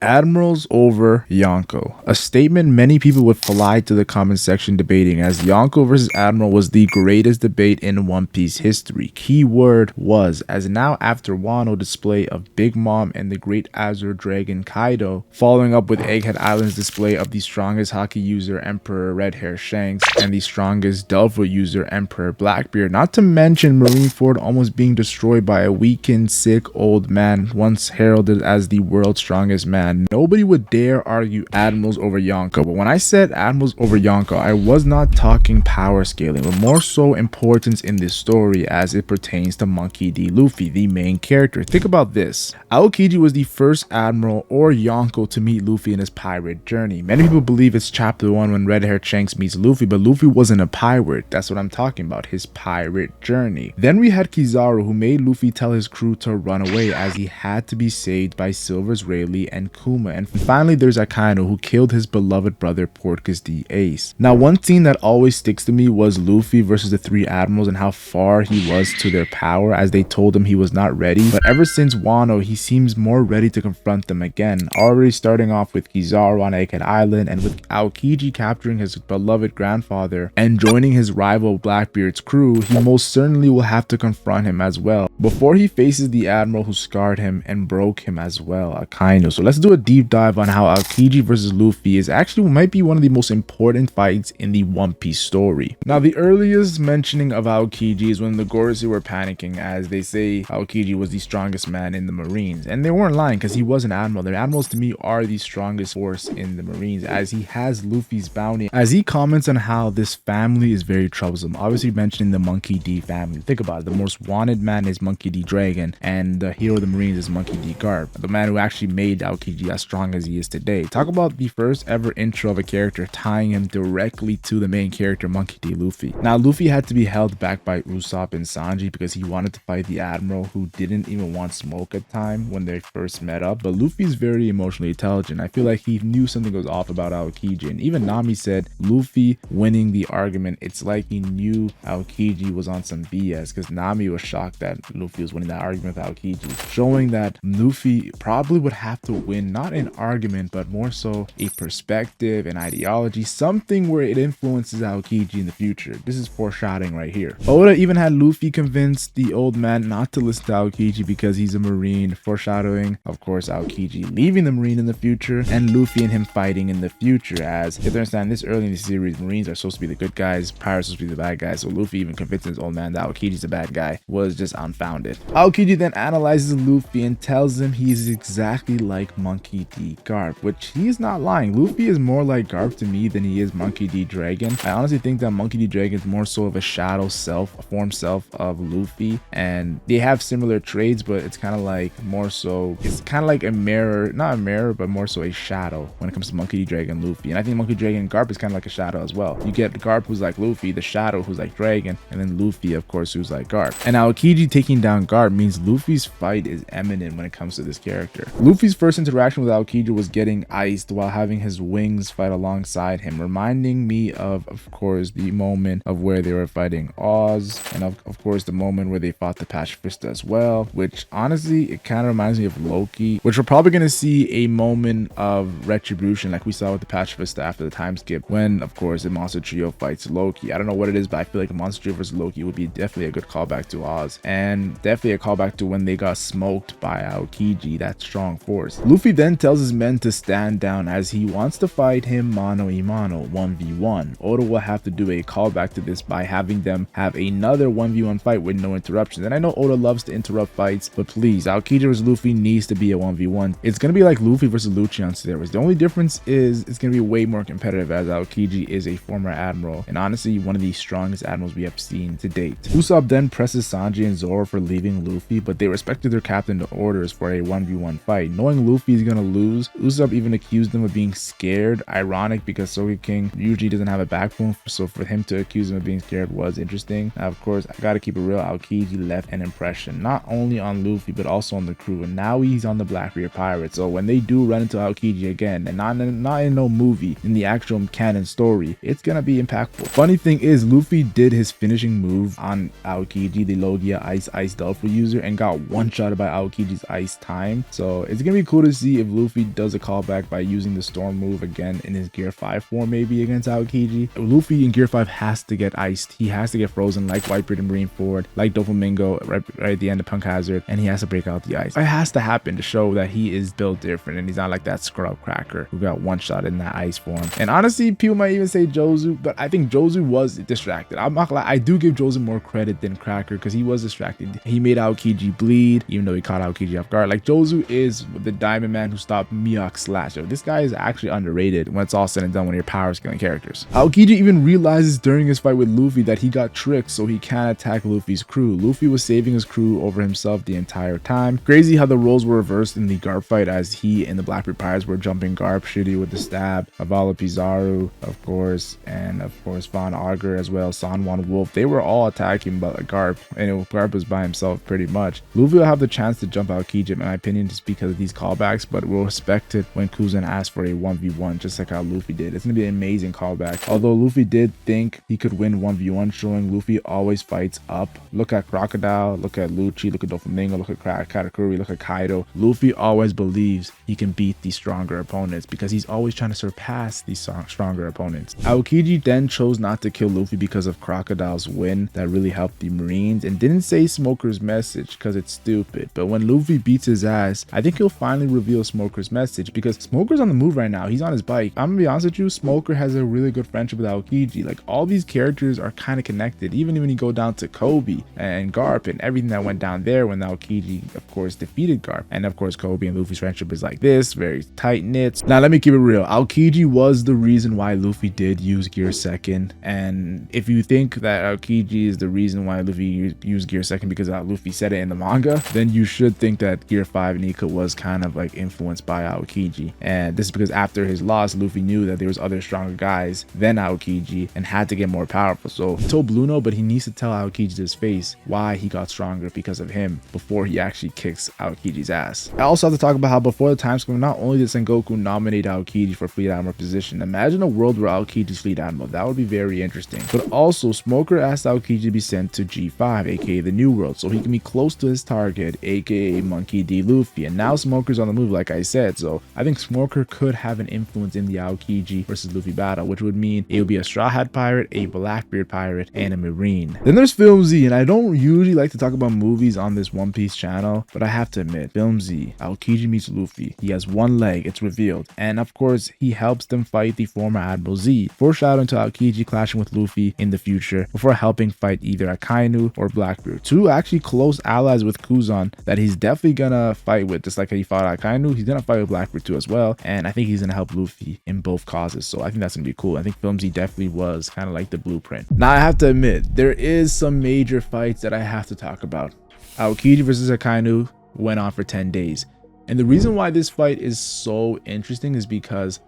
Admirals over Yonko. A statement many people would fly to the comment section debating, as Yonko versus Admiral was the greatest debate in One Piece history. Keyword was, as now after Wano display of Big Mom and the Great Azure Dragon Kaido, following up with Egghead Island's display of the strongest Haki user Emperor Redhair Shanks and the strongest Delphi user Emperor Blackbeard, not to mention Marineford almost being destroyed by a weakened, sick old man once heralded as the world's strongest man. Nobody would dare argue Admirals over Yonko, but when I said Admirals over Yonko, I was not talking power scaling, but more so importance in this story as it pertains to Monkey D. Luffy, the main character. Think about this. Aokiji was the first Admiral or Yonko to meet Luffy in his pirate journey. Many people believe it's chapter 1 when Red-Haired Shanks meets Luffy, but Luffy wasn't a pirate. That's what I'm talking about, his pirate journey. Then we had Kizaru, who made Luffy tell his crew to run away as he had to be saved by Silver's Rayleigh and Kuma. And finally there's Akainu, who killed his beloved brother Portgas the Ace. Now one scene that always sticks to me was Luffy versus the three admirals and how far he was to their power, as they told him he was not ready, but ever since Wano he seems more ready to confront them again, already starting off with Kizaru on Egghead Island, and with Aokiji capturing his beloved grandfather and joining his rival Blackbeard's crew, he most certainly will have to confront him as well before he faces the admiral who scarred him and broke him as well, Akainu. So let's do a deep dive on how Aokiji versus Luffy is actually might be one of the most important fights in the One Piece story. Now the earliest mentioning of Aokiji is when the Gorosei were panicking, as they say Aokiji was the strongest man in the Marines, and they weren't lying because he was an admiral. The admirals to me are the strongest force in the Marines, as he has Luffy's bounty, as he comments on how this family is very troublesome, obviously mentioning the Monkey D family. Think about it, the most wanted man is Monkey D Dragon, and the hero of the Marines is Monkey D Garp, the man who actually made Aokiji as strong as he is today. Talk about the first ever intro of a character tying him directly to the main character, Monkey D. Luffy. Now Luffy had to be held back by Usopp and Sanji because he wanted to fight the admiral, who didn't even want smoke at the time when they first met up, but Luffy's very emotionally intelligent. I feel like he knew something was off about Aokiji, and even Nami said Luffy winning the argument, it's like he knew Aokiji was on some BS, because Nami was shocked that Luffy was winning that argument with Aokiji, showing that Luffy probably would have to win not an argument but more so a perspective, an ideology, something where it influences Aokiji in the future. This is foreshadowing right here. Oda even had Luffy convince the old man not to listen to Aokiji because he's a Marine, foreshadowing of course Aokiji leaving the Marine in the future and Luffy and him fighting in the future, as you have to understand this early in the series Marines are supposed to be the good guys, pirates are supposed to be the bad guys, so Luffy even convincing his old man that Aokiji's a bad guy was just unfounded. Aokiji then analyzes Luffy and tells him he is exactly like Monkey D. Garp, which he is not lying. Luffy is more like Garp to me than he is Monkey D. Dragon. I honestly think that Monkey D. Dragon is more so of a shadow self, a form self of Luffy, and they have similar traits, but it's kind of like more so, it's kind of like a mirror, not a mirror, but more so a shadow when it comes to Monkey D. Dragon and Luffy. And I think Monkey D. Dragon and Garp is kind of like a shadow as well. You get Garp who's like Luffy, the shadow who's like Dragon, and then Luffy of course who's like Garp. And Aokiji taking down Garp means Luffy's fight is imminent when it comes to this character. Luffy's first interaction with Aokiji was getting iced while having his wings fight alongside him, reminding me of course the moment of where they were fighting Oz, and of course the moment where they fought the pacifista as well, which honestly it kind of reminds me of Loki, which we're probably going to see a moment of retribution like we saw with the pacifista after the time skip, when of course the monster trio fights Loki. I don't know what it is, but I feel like a monster trio versus Loki would be definitely a good callback to Oz, and definitely a callback to when they got smoked by Aokiji, that strong force. Luffy then tells his men to stand down as he wants to fight him mano a mano, 1v1. Oda will have to do a callback to this by having them have another 1v1 fight with no interruptions. And I know Oda loves to interrupt fights, but please, Aokiji vs Luffy needs to be a 1v1. It's gonna be like Luffy versus Lucci on steroids. The only difference is it's gonna be way more competitive, as Aokiji is a former admiral and honestly one of the strongest admirals we have seen to date. Usopp then presses Sanji and Zoro for leaving Luffy, but they respected their captain's orders for a 1v1 fight. Knowing Luffy is gonna lose, Usopp even accused them of being scared. Ironic because Sogeking usually doesn't have a backbone, so for him to accuse him of being scared was interesting. Now of course I gotta keep it real, Aokiji left an impression not only on Luffy but also on the crew, and now he's on the Blackbeard Pirates. So when they do run into Aokiji again, and not in no movie, in the actual canon story, it's gonna be impactful. Funny thing is, Luffy did his finishing move on Aokiji, the Logia Ice Ice Delphi user and got one-shotted by Aokiji's Ice time. So it's gonna be cool to see if Luffy does a callback by using the Storm move again in his Gear 5 form, maybe against Aokiji. Luffy in Gear 5 has to get iced. He has to get frozen like Whitebeard and Marineford, like Doflamingo right at the end of Punk Hazard, and he has to break out the ice. It has to happen to show that he is built different and he's not like that scrub cracker who got one shot in that ice form. And honestly, people might even say Jozu, but I think Jozu was distracted. I'm not gonna lie, I do give Jozu more credit than Cracker because he was distracted. He made Aokiji bleed, even though he caught Aokiji off guard. Like, Jozu is the Diamond Man who stopped Mihawk's slash. So this guy is actually underrated when it's all said and done, one of your power scaling characters. Aokiji even realizes during his fight with Luffy that he got tricked, so he can't attack Luffy's crew. Luffy was saving his crew over himself the entire time. Crazy how the roles were reversed in the Garp fight, as he and the Blackbeard Pirates were jumping Garp, Shitty with the stab, Avala Pizarro, of course, and of course Von Augur as well, Sanwan Wolf. They were all attacking but Garp, and Garp was by himself pretty much. Luffy will have the chance to jump Aokiji in my opinion just because of these callbacks, but we'll respect it when Kuzan asks for a 1v1 just like how Luffy did. It's gonna be an amazing callback. Although Luffy did think he could win 1v1, showing Luffy always fights up. Look at Crocodile, look at Lucci, look at Doflamingo, look at Katakuri, look at Kaido. Luffy always believes he can beat these stronger opponents because he's always trying to surpass these stronger opponents. Aokiji then chose not to kill Luffy because of Crocodile's win that really helped the Marines, and didn't say Smoker's message because it's stupid. But when Luffy beats his ass, I think he'll finally reveal Smoker's message because Smoker's on the move right now. He's on his bike. I'm gonna be honest with you, Smoker has a really good friendship with Aokiji. Like, all these characters are kind of connected, even when you go down to Kobe and Garp and everything that went down there when Aokiji of course defeated Garp. And of course Kobe and Luffy's friendship is like this, very tight knit. Now let me keep it real, Aokiji was the reason why Luffy did use Gear 2nd, and if you think that Aokiji is the reason why Luffy used Gear 2nd because Luffy said it in the manga, then you should think that Gear 5 Nika was kind of like influenced by Aokiji. And this is because after his loss, Luffy knew that there was other stronger guys than Aokiji and had to get more powerful. So he told Bluno, but he needs to tell Aokiji to his face why he got stronger because of him before he actually kicks Aokiji's ass. I also have to talk about how before the time skip, not only did Sengoku nominate Aokiji for Fleet Admiral position, imagine a world where Aokiji's Fleet Admiral. That would be very interesting. But also, Smoker asked Aokiji to be sent to G5, aka the New World, so he can be close to his target, aka Monkey D. Luffy. And now Smoker's on the move, like I said, so I think Smoker could have an influence in the Aokiji versus Luffy battle, which would mean it would be a Straw Hat Pirate, a Blackbeard Pirate, and a Marine. Then there's Film Z, and I don't usually like to talk about movies on this One Piece channel, but I have to admit, Film Z, Aokiji meets Luffy. He has one leg, it's revealed, and of course he helps them fight the former Admiral Z, foreshadowing to Aokiji clashing with Luffy in the future before helping fight either Akainu or Blackbeard, two actually close allies with Kuzan that he's definitely gonna fight with. Just like how he fought Akainu, he's gonna fight with Blackbeard too as well, and I think he's gonna help Luffy in both causes, so I think that's gonna be cool. I think Film Z definitely was kind of like the blueprint. Now I have to admit, there is some major fights that I have to talk about. Aokiji versus Akainu went on for 10 days, and the reason why this fight is so interesting is because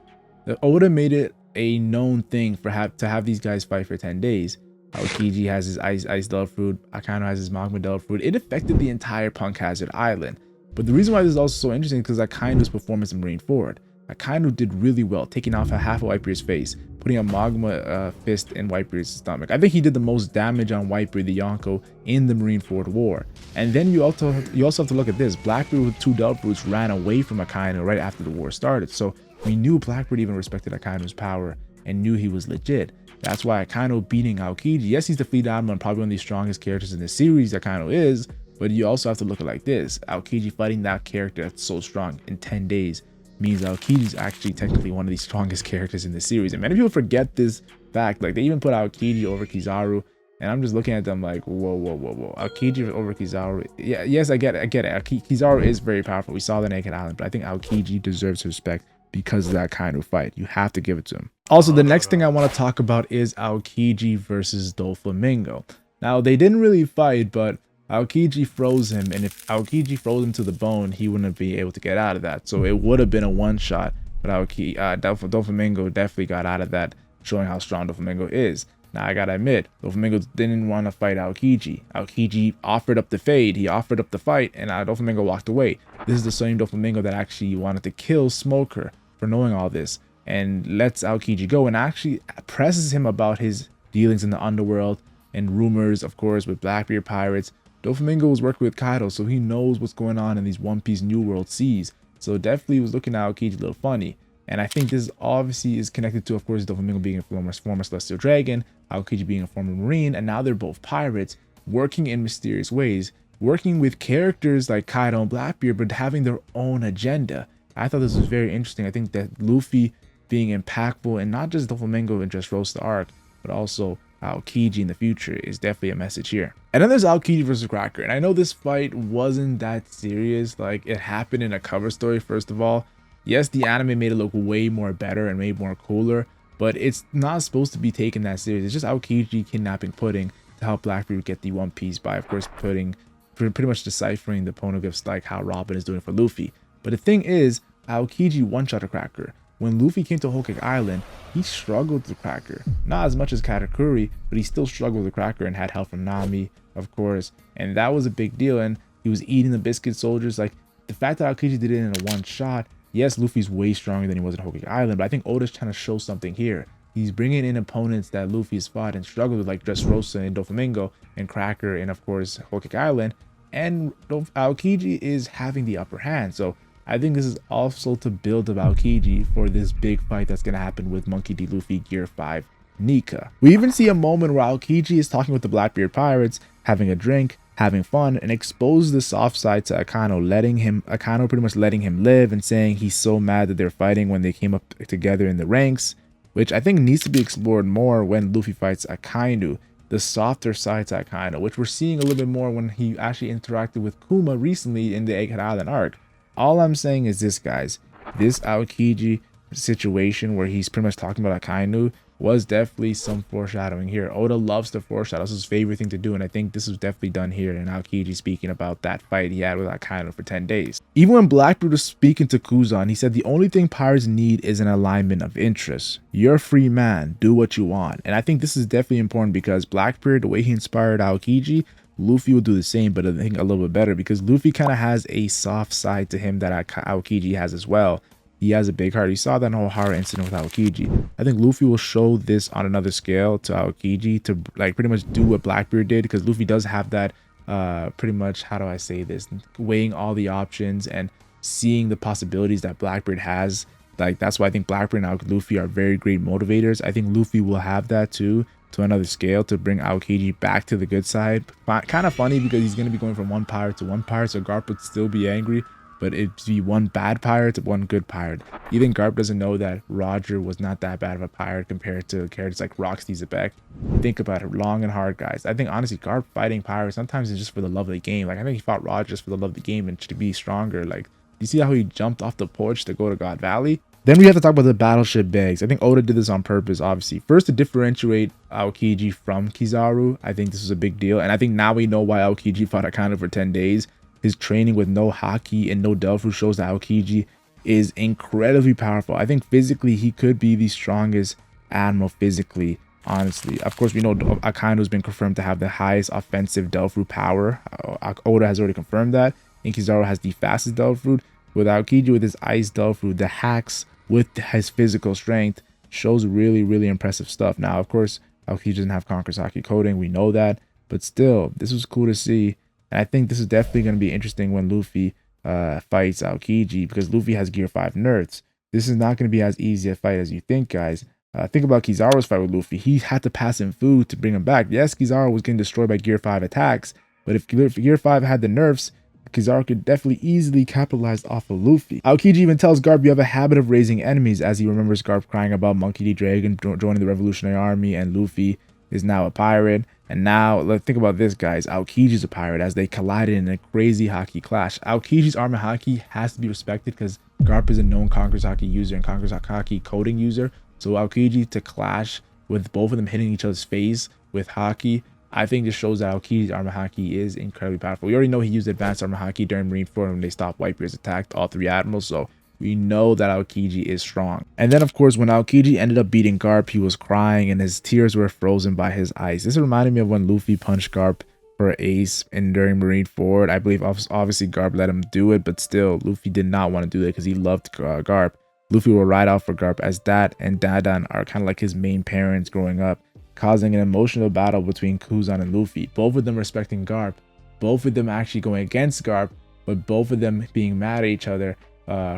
Oda made it a known thing for to have these guys fight for 10 days. Aokiji has his ice Delta Fruit, Akainu has his Magma Delta Fruit. It affected the entire Punk Hazard Island. But the reason why this is also so interesting is because Akainu's performance in Marineford. Akainu did really well, taking off half of Whitebeard's face, putting a Magma fist in Whitebeard's stomach. I think he did the most damage on Whitebeard the Yonko in the Marineford War. And then you also have to look at this. Blackbeard with 2 Delta Fruits ran away from Akainu right after the war started. So we knew Blackbeard even respected Akainu's power and knew he was legit. That's why Akainu beating Aokiji, yes, he's the Fleet Admiral and probably one of the strongest characters in the series, Akainu is, but you also have to look at it like this. Aokiji fighting that character that's so strong in 10 days means Aokiji is actually technically one of the strongest characters in the series. And many people forget this fact. Like, they even put Aokiji over Kizaru, and I'm just looking at them like, whoa. Aokiji over Kizaru. Yeah, yes, I get it. Kizaru is very powerful. We saw the Naked Island, but I think Aokiji deserves respect because of that kind of fight. You have to give it to him. Also, the next thing I want to talk about is Aokiji versus Doflamingo. Now, they didn't really fight, but Aokiji froze him, and if Aokiji froze him to the bone, he wouldn't be able to get out of that. So it would have been a one-shot, but Doflamingo definitely got out of that, showing how strong Doflamingo is. Now, I gotta admit, Doflamingo didn't want to fight Aokiji. Aokiji offered up the fade, he offered up the fight, and Doflamingo walked away. This is the same Doflamingo that actually wanted to kill Smoker for knowing all this, and lets Aokiji go and actually presses him about his dealings in the underworld and rumors, of course, with Blackbeard pirates. Doflamingo was working with Kaido, so he knows what's going on in these One Piece New World seas. So definitely was looking at Aokiji a little funny. And I think this obviously is connected to, of course, Doflamingo being a former Celestial Dragon, Aokiji being a former Marine, and now they're both pirates, working in mysterious ways, working with characters like Kaido and Blackbeard, but having their own agenda. I thought this was very interesting. I think that Luffy being impactful, and not just Doflamingo and Dressrosa arc, but also Aokiji in the future is definitely a message here. And then there's Aokiji versus Cracker. And I know this fight wasn't that serious. Like, it happened in a cover story, first of all. Yes, the anime made it look way more better and way more cooler, but it's not supposed to be taken that serious. It's just Aokiji kidnapping Pudding to help Blackbeard get the One Piece by, of course, pretty much deciphering the poneglyphs like how Robin is doing for Luffy. But the thing is, Aokiji one-shot a Cracker. When Luffy came to Whole Cake Island, he struggled with Cracker. Not as much as Katakuri, but he still struggled with Cracker and had help from Nami, of course. And that was a big deal. And he was eating the biscuit soldiers. Like, the fact that Aokiji did it in a one shot, yes, Luffy's way stronger than he was at Whole Cake Island, but I think Oda's trying to show something here. He's bringing in opponents that Luffy's fought and struggled with, like Dressrosa and Doflamingo and Cracker and, of course, Whole Cake Island. And Aokiji is having the upper hand. So I think this is also to build up Aokiji for this big fight that's going to happen with Monkey D. Luffy Gear 5 Nika. We even see a moment where Aokiji is talking with the Blackbeard pirates, having a drink, having fun, and exposes the soft side to Akano, Akano pretty much letting him live and saying he's so mad that they're fighting when they came up together in the ranks, which I think needs to be explored more when Luffy fights Akainu, the softer side to Akainu, which we're seeing a little bit more when he actually interacted with Kuma recently in the Egghead Island arc. All I'm saying is this, guys. This Aokiji situation where he's pretty much talking about Akainu was definitely some foreshadowing here. Oda loves to foreshadow. This is his favorite thing to do, and I think this was definitely done here in Aokiji speaking about that fight he had with Akainu for 10 days. Even when Blackbeard was speaking to Kuzan, he said the only thing pirates need is an alignment of interests. You're a free man. Do what you want. And I think this is definitely important because Blackbeard, the way he inspired Aokiji, Luffy will do the same, but I think a little bit better because Luffy kind of has a soft side to him that Aokiji has as well. He has a big heart. You saw that in the whole Hara incident with Aokiji. I think Luffy will show this on another scale to Aokiji to like pretty much do what Blackbeard did, because Luffy does have that pretty much, how do I say this, weighing all the options and seeing the possibilities that Blackbeard has. Like, that's why I think Blackbeard and Luffy are very great motivators. I think Luffy will have that too, to another scale, to bring Aokiji back to the good side. Kind of funny because he's going to be going from one pirate to one pirate, so Garp would still be angry, but it'd be one bad pirate to one good pirate. Even Garp doesn't know that Roger was not that bad of a pirate compared to characters like Roxy Zebek. Think about it long and hard, guys. I think honestly Garp fighting pirates sometimes is just for the love of the game. Like, I think he fought Roger just for the love of the game and to be stronger. Like, you see how he jumped off the porch to go to God Valley? Then we have to talk about the battleship bags. I think Oda did this on purpose, obviously. First, to differentiate Aokiji from Kizaru. I think this is a big deal. And I think now we know why Aokiji fought Akano for 10 days. His training with no haki and no Delphu shows that Aokiji is incredibly powerful. I think physically, he could be the strongest admiral physically, honestly. Of course, we know Akano has been confirmed to have the highest offensive Delphu power. Oda has already confirmed that. And Kizaru has the fastest Delphu. With Aokiji, with his ice Delphu, the hacks with his physical strength, shows really, really impressive stuff. Now, of course, Aokiji doesn't have Conqueror's Haki coding. We know that. But still, this was cool to see. And I think this is definitely going to be interesting when Luffy fights Aokiji, because Luffy has Gear 5 nerfs. This is not going to be as easy a fight as you think, guys. Think about Kizaru's fight with Luffy. He had to pass him food to bring him back. Yes, Kizaru was getting destroyed by Gear 5 attacks, but if Gear 5 had the nerfs, Kizaru could definitely easily capitalize off of Luffy. Aokiji even tells Garp, you have a habit of raising enemies, as he remembers Garp crying about Monkey D. Dragon joining the Revolutionary Army, and Luffy is now a pirate. And now, let's think about this, guys. Aokiji's a pirate, as they collided in a crazy haki clash. Aokiji's armor haki has to be respected because Garp is a known Conqueror's Haki user and Conqueror's Haki coding user. So Aokiji to clash with both of them hitting each other's face with haki, I think this shows that Aokiji's armor haki is incredibly powerful. We already know he used advanced armor haki during Marineford when they stopped Whitebeard's attack, all three admirals, so we know that Aokiji is strong. And then, of course, when Aokiji ended up beating Garp, he was crying and his tears were frozen by his ice. This reminded me of when Luffy punched Garp for ace and during Marineford. I believe obviously Garp let him do it, but still, Luffy did not want to do it because he loved Garp. Luffy will ride out for Garp, as Dat and Dadan are kind of like his main parents growing up, causing an emotional battle between Kuzan and Luffy, both of them respecting Garp, both of them actually going against Garp, but both of them being mad at each other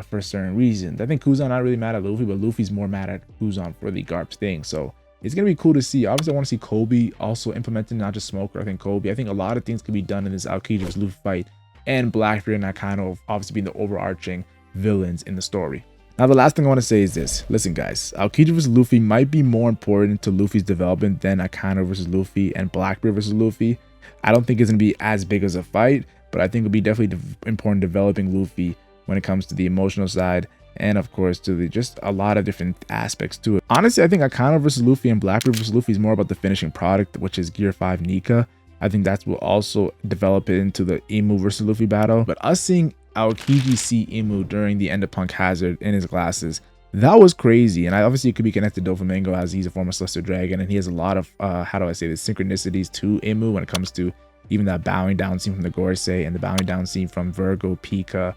for certain reasons. I think Kuzan not really mad at Luffy, but Luffy's more mad at Kuzan for the Garp's thing. So it's gonna be cool to see. Obviously, I want to see Kobe also implemented, not just Smoker. I think Kobe. I think a lot of things could be done in this Aokiji vs Luffy fight, and Blackbeard and Nakano obviously being the overarching villains in the story. Now, the last thing I want to say is this. Listen, guys, Aokiji vs Luffy might be more important to Luffy's development than Nakano vs Luffy and Blackbeard vs Luffy. I don't think it's going to be as big as a fight, but I think it'll be definitely important developing Luffy when it comes to the emotional side, and of course to the just a lot of different aspects to it. Honestly, I think Nakano vs Luffy and Blackbeard vs Luffy is more about the finishing product, which is Gear 5 Nika. I think that will also develop it into the Imu versus Luffy battle. But us seeing Aokiji see Imu during the end of Punk Hazard in his glasses, that was crazy. And obviously it could be connected to Doflamingo, as he's a former Celestial Dragon, and he has a lot of how do I say this, synchronicities to Imu when it comes to even that bowing down scene from the Gorosei and the bowing down scene from Virgo, Pika,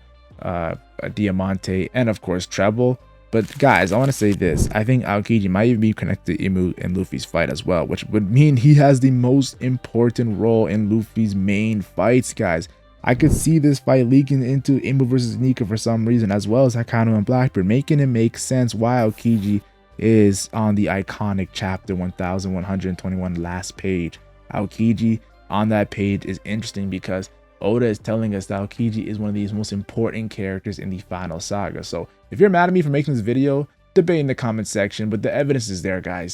Diamante, and of course Treble. But guys, I want to say this. I think Aokiji might even be connected to Imu and Luffy's fight as well, which would mean he has the most important role in Luffy's main fights, guys. I could see this fight leaking into Imu versus Nika for some reason, as well as Nakano and Blackbeard, making it make sense why Aokiji is on the iconic chapter 1121 last page. Aokiji on that page is interesting because Oda is telling us that Aokiji is one of these most important characters in the final saga. So if you're mad at me for making this video, debate in the comment section, but the evidence is there, guys.